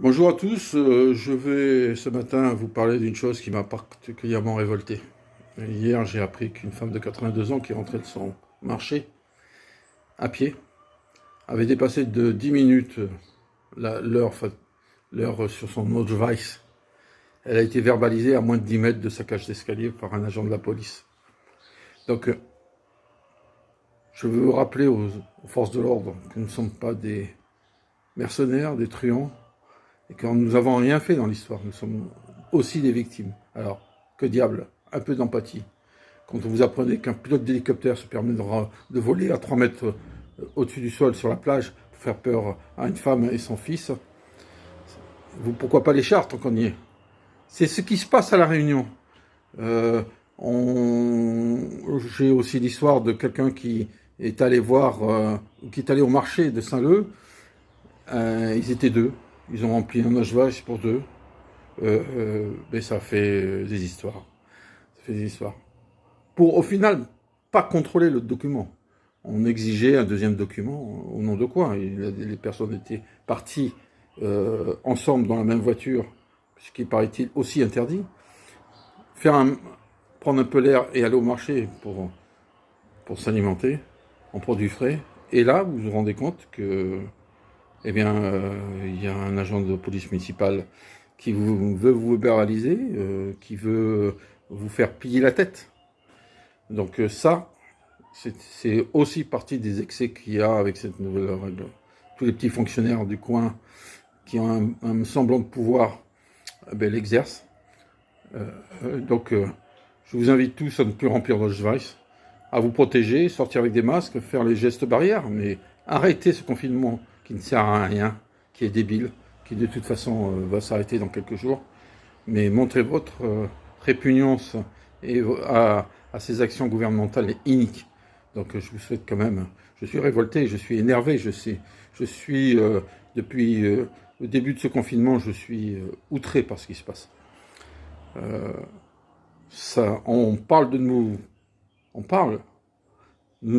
Bonjour à tous, je vais ce matin vous parler d'une chose qui m'a particulièrement révolté. Hier, j'ai appris qu'une femme de 82 ans qui rentrait de son marché à pied avait dépassé de 10 minutes l'heure sur son autre device. Elle a été verbalisée à moins de 10 mètres de sa cage d'escalier par un agent de la police. Donc, je veux vous rappeler aux forces de l'ordre que nous ne sommes pas des mercenaires, des truands, et que nous n'avons rien fait dans l'histoire, nous sommes aussi des victimes. Alors, que diable, un peu d'empathie. Quand vous apprenez qu'un pilote d'hélicoptère se permet de voler à 3 mètres au-dessus du sol sur la plage pour faire peur à une femme et son fils, pourquoi pas les chars tant qu'on y est? C'est ce qui se passe à La Réunion. J'ai aussi l'histoire de quelqu'un qui est allé qui est allé au marché de Saint-Leu. Ils étaient deux. Ils ont rempli un vache pour deux. Mais ça fait des histoires. Ça fait des histoires. Pour, au final, pas contrôler le document. On exigeait un deuxième document. Au nom de quoi? Les personnes étaient parties ensemble dans la même voiture, ce qui paraît-il aussi interdit. Prendre un peu l'air et aller au marché pour s'alimenter en produits frais. Et là, vous vous rendez compte que eh bien, il y a un agent de police municipale qui veut vous verbaliser, qui veut vous faire piller la tête. Donc ça, c'est aussi partie des excès qu'il y a avec cette nouvelle règle. Tous les petits fonctionnaires du coin qui ont un semblant de pouvoir, l'exercent. Donc, je vous invite tous à ne plus remplir votre device, à vous protéger, sortir avec des masques, faire les gestes barrières, mais arrêtez ce confinement qui ne sert à rien, qui est débile, qui de toute façon va s'arrêter dans quelques jours. Mais montrez votre répugnance à ces actions gouvernementales iniques. Donc je vous souhaite quand même, je suis révolté, je suis énervé, je suis, depuis le début de ce confinement, je suis outré par ce qui se passe. On parle de nous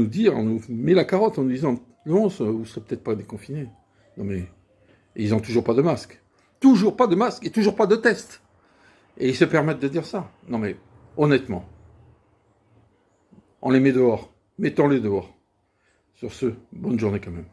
dire, on nous met la carotte en nous disant non, vous ne serez peut-être pas déconfinés. Non mais ils n'ont toujours pas de masque. Toujours pas de masque et toujours pas de test. Et ils se permettent de dire ça. Non mais honnêtement, on les met dehors. Mettons-les dehors. Sur ce, bonne journée quand même.